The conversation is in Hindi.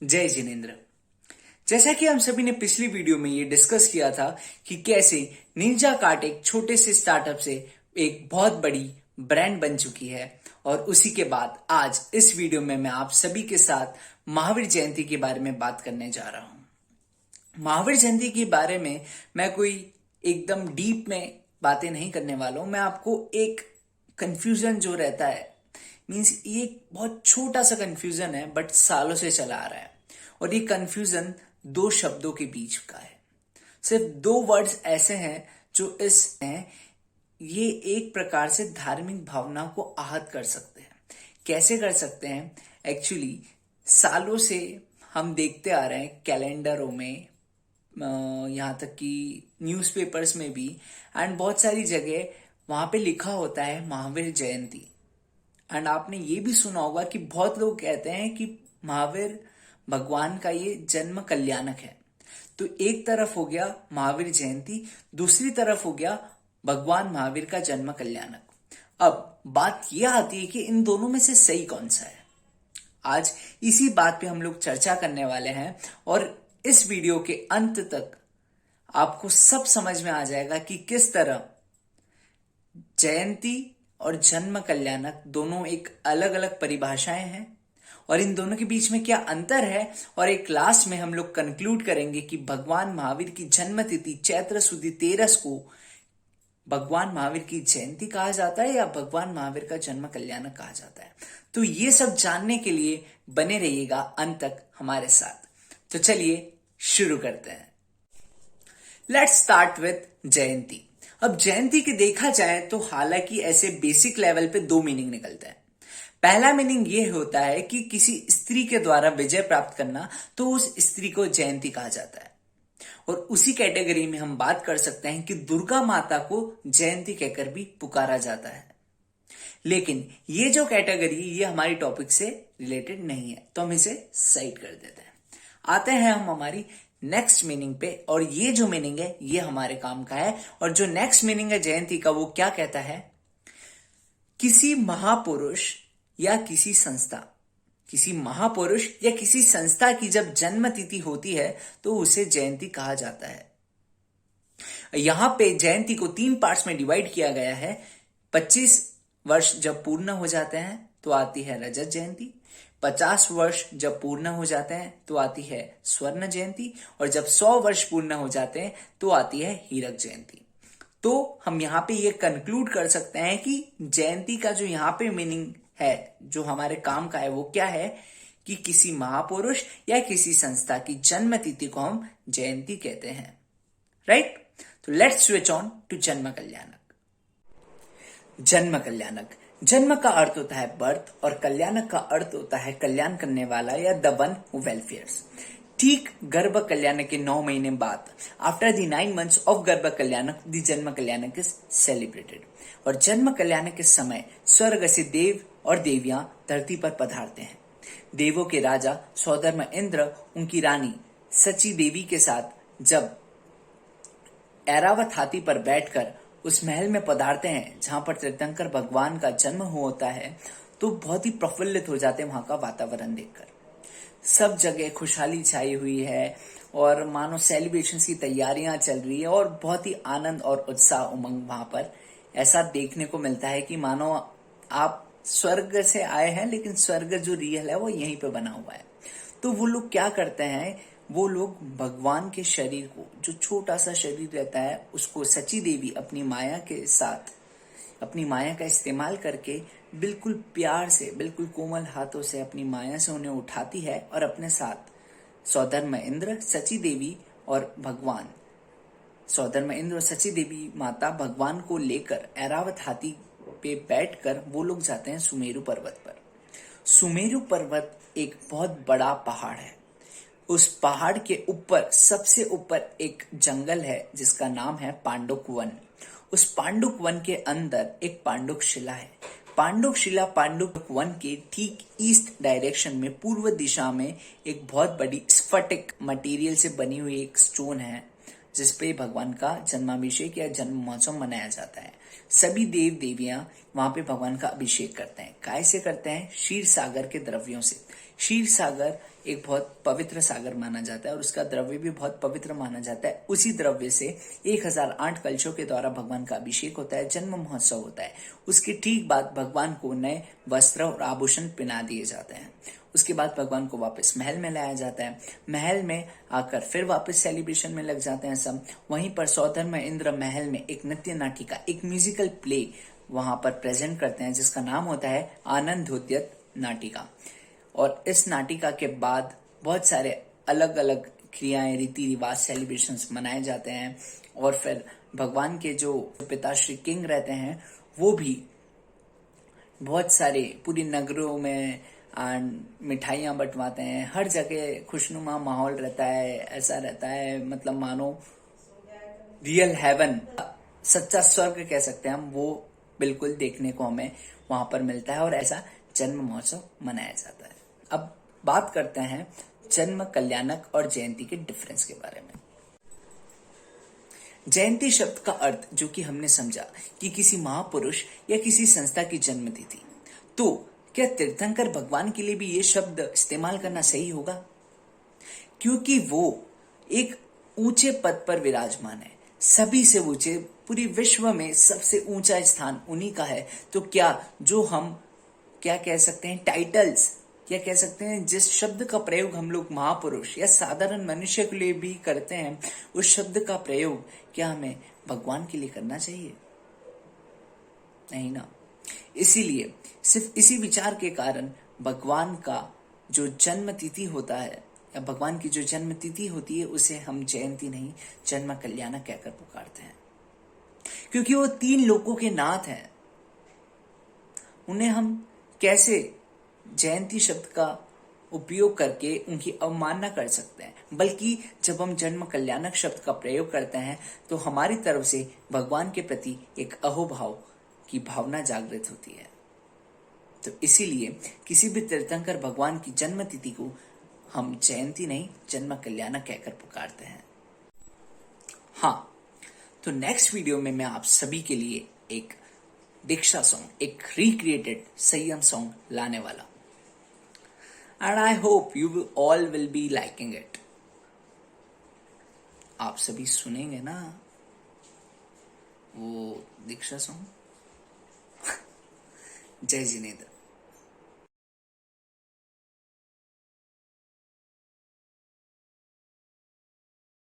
जय जिनेन्द्र। जैसा कि हम सभी ने पिछली वीडियो में ये डिस्कस किया था कि कैसे निंजा कार्ट एक छोटे से स्टार्टअप से एक बहुत बड़ी ब्रांड बन चुकी है, और उसी के बाद आज इस वीडियो में मैं आप सभी के साथ महावीर जयंती के बारे में बात करने जा रहा हूं। महावीर जयंती के बारे में मैं कोई एकदम डीप में बातें नहीं करने वाला हूं। मैं आपको एक कंफ्यूजन जो रहता है, मीन्स ये एक बहुत छोटा सा कंफ्यूजन है बट सालों से चला आ रहा है, और ये कंफ्यूजन दो शब्दों के बीच का है। सिर्फ दो वर्ड्स ऐसे हैं जो इस हैं, ये एक प्रकार से धार्मिक भावना को आहत कर सकते हैं। कैसे कर सकते हैं? एक्चुअली सालों से हम देखते आ रहे हैं कैलेंडरों में, यहाँ तक कि न्यूज़पेपर्स में भी, एंड बहुत सारी जगह वहां पे लिखा होता है महावीर जयंती। एंड आपने ये भी सुना होगा कि बहुत लोग कहते हैं कि महावीर भगवान का ये जन्म कल्याणक है। तो एक तरफ हो गया महावीर जयंती, दूसरी तरफ हो गया भगवान महावीर का जन्म कल्याणक। अब बात यह आती है कि इन दोनों में से सही कौन सा है। आज इसी बात पे हम लोग चर्चा करने वाले हैं, और इस वीडियो के अंत तक आपको सब समझ में आ जाएगा कि किस तरह जयंती और जन्म कल्याणक दोनों एक अलग अलग परिभाषाएं हैं, और इन दोनों के बीच में क्या अंतर है। और एक लास्ट में हम लोग कंक्लूड करेंगे कि भगवान महावीर की जन्म तिथि चैत्र सुदी 13 को भगवान महावीर की जयंती कहा जाता है या भगवान महावीर का जन्म कल्याणक कहा जाता है। तो ये सब जानने के लिए बने रहिएगा अंत तक हमारे साथ। तो चलिए शुरू करते हैं। लेट्स स्टार्ट विथ जयंती। अब जयंती के देखा जाए तो हालांकि ऐसे बेसिक लेवल पे दो मीनिंग निकलता है। पहला मीनिंग ये होता है कि किसी स्त्री के द्वारा विजय प्राप्त करना, तो उस स्त्री को जयंती कहा जाता है। और उसी कैटेगरी में हम बात कर सकते हैं कि दुर्गा माता को जयंती कहकर भी पुकारा जाता है। लेकिन ये जो कैटेगरी, ये हमारी टॉपिक से रिलेटेड नहीं है, तो हम इसे साइड कर देते हैं। आते हैं हम हमारी नेक्स्ट मीनिंग पे, और ये जो मीनिंग है ये हमारे काम का है। और जो नेक्स्ट मीनिंग है जयंती का, वो क्या कहता है? किसी महापुरुष या किसी संस्था की जब जन्म तिथि होती है तो उसे जयंती कहा जाता है। यहां पे जयंती को 3 पार्ट्स में डिवाइड किया गया है। 25 वर्ष जब पूर्ण हो जाते हैं तो आती है रजत जयंती, 50 वर्ष जब पूर्ण हो जाते हैं तो आती है स्वर्ण जयंती, और जब 100 वर्ष पूर्ण हो जाते हैं तो आती है हीरक जयंती। तो हम यहाँ पे ये कंक्लूड कर सकते हैं कि जयंती का जो यहाँ पे मीनिंग है, जो हमारे काम का है, वो क्या है कि किसी महापुरुष या किसी संस्था की जन्म तिथि को हम जयंती कहते हैं। राइट? तो लेट्स स्विच ऑन टू जन्म कल्याणक। जन्म कल्याणक, जन्म का अर्थ होता है बर्थ, और कल्याणक का अर्थ होता है कल्याण करने वाला या द वन हु वेलफेयर्स। ठीक गर्भ कल्याणक के 9 महीने बाद, आफ्टर द 9 months ऑफ गर्भ कल्याणक, द जन्म कल्याणक इज सेलिब्रेटेड। और जन्म कल्याणक के समय स्वर्ग से देव और देवियां धरती पर पधारते हैं। देवों के राजा सौधर्म इंद्र उनकी रानी सची देवी के साथ जब ऐरावत हाथी पर बैठकर उस महल में पधारते हैं जहां पर तीर्थंकर भगवान का जन्म होता है, तो बहुत ही प्रफुल्लित हो जाते हैं वहां का वातावरण देखकर। सब जगह खुशहाली छाई हुई है, और मानो सेलिब्रेशंस की तैयारियां चल रही है, और बहुत ही आनंद और उत्साह उमंग वहां पर ऐसा देखने को मिलता है कि मानो आप स्वर्ग से आए हैं, लेकिन स्वर्ग जो रियल है वो यहीं पे बना हुआ है। तो वो लोग क्या करते हैं, वो लोग भगवान के शरीर को, जो छोटा सा शरीर रहता है, उसको सची देवी अपनी माया के साथ, अपनी माया का इस्तेमाल करके बिल्कुल प्यार से, बिल्कुल कोमल हाथों से अपनी माया से उन्हें उठाती है, और अपने साथ सौधर्म इंद्र, सची देवी और भगवान, सौधर्म इंद्र और सची देवी माता भगवान को लेकर ऐरावत हाथी पे बैठकर वो लोग जाते हैं सुमेरु पर्वत पर। सुमेरु पर्वत एक बहुत बड़ा पहाड़ है। उस पहाड़ के ऊपर, सबसे ऊपर एक जंगल है जिसका नाम है पांडुक वन। उस पांडुक वन के अंदर एक पांडुक शिला है। पांडुक शिला पांडुक वन के ठीक ईस्ट डायरेक्शन में, पूर्व दिशा में, एक बहुत बड़ी स्फटिक मटेरियल से बनी हुई एक स्टोन है, जिसपे भगवान का जन्माभिषेक या जन्म महोत्सव मनाया जाता है। सभी देव देवियां वहां पे भगवान का अभिषेक करते हैं। काय से करते हैं? क्षीर सागर के द्रव्यों से। क्षीर सागर एक बहुत पवित्र सागर माना जाता है और उसका द्रव्य भी बहुत पवित्र माना जाता है। उसी द्रव्य से 1008 कलशों के द्वारा भगवान का अभिषेक होता है, जन्म महोत्सव होता है। उसके ठीक बाद भगवान को नए वस्त्र और आभूषण पहना दिए जाते हैं। उसके बाद भगवान को वापस महल में लाया जाता है। महल में आकर फिर वापस सेलिब्रेशन में लग जाते हैं सब। वहीं पर सौधर्म इंद्र महल में एक नृत्य नाटिका, एक म्यूजिकल प्ले वहां पर प्रेजेंट करते हैं, जिसका नाम होता है आनंदोद्यत नाटिका। और इस नाटिका के बाद बहुत सारे अलग अलग क्रियाएं, रीति रिवाज, सेलिब्रेशंस मनाए जाते हैं। और फिर भगवान के जो पिता श्री किंग रहते हैं वो भी बहुत सारे पूरी नगरों में मिठाइयाँ बंटवाते हैं। हर जगह खुशनुमा माहौल रहता है, ऐसा रहता है मतलब मानो रियल हेवन, सच्चा स्वर्ग कह सकते हैं हम, वो बिल्कुल देखने को हमें वहां पर मिलता है और ऐसा जन्म महोत्सव मनाया जाता है। अब बात करते हैं जन्म कल्याणक और जयंती के डिफरेंस के बारे में। जयंती शब्द का अर्थ जो कि हमने समझा कि किसी महापुरुष या किसी संस्था की जन्म तिथि, तो क्या तीर्थंकर भगवान के लिए भी ये शब्द इस्तेमाल करना सही होगा? क्योंकि वो एक ऊंचे पद पर विराजमान है, सभी से ऊंचे, पूरी विश्व में सबसे ऊंचा स्थान उन्हीं का है। तो क्या जो हम क्या कह सकते हैं टाइटल्स, क्या कह सकते हैं जिस शब्द का प्रयोग हम लोग महापुरुष या साधारण मनुष्य के लिए भी करते हैं, उस शब्द का प्रयोग क्या हमें भगवान के लिए करना चाहिए? नहीं ना। इसीलिए सिर्फ इसी विचार के कारण भगवान का जो जन्म तिथि होता है या भगवान की जो जन्म तिथि होती है उसे हम जयंती नहीं, जन्म कल्याणक कहकर पुकारते हैं। क्योंकि वो 3 लोकों के नाथ हैं। उन्हें हम कैसे जयंती शब्द का उपयोग करके उनकी अवमानना कर सकते हैं? बल्कि जब हम जन्म कल्याणक शब्द का प्रयोग करते हैं तो हमारी तरफ से भगवान के प्रति एक अहोभाव की भावना जागृत होती है। तो इसीलिए किसी भी तीर्थंकर भगवान की जन्म तिथि को हम जयंती नहीं, जन्म कल्याणक कहकर पुकारते हैं। हाँ, तो नेक्स्ट वीडियो में मैं आप सभी के लिए एक दीक्षा सॉन्ग, एक रिक्रिएटेड संयम सॉन्ग लाने वाला, and I hope you all will be liking it. आप सभी सुनेंगे ना वो दीक्षा सॉन्ग? जय जिनेन्द्र।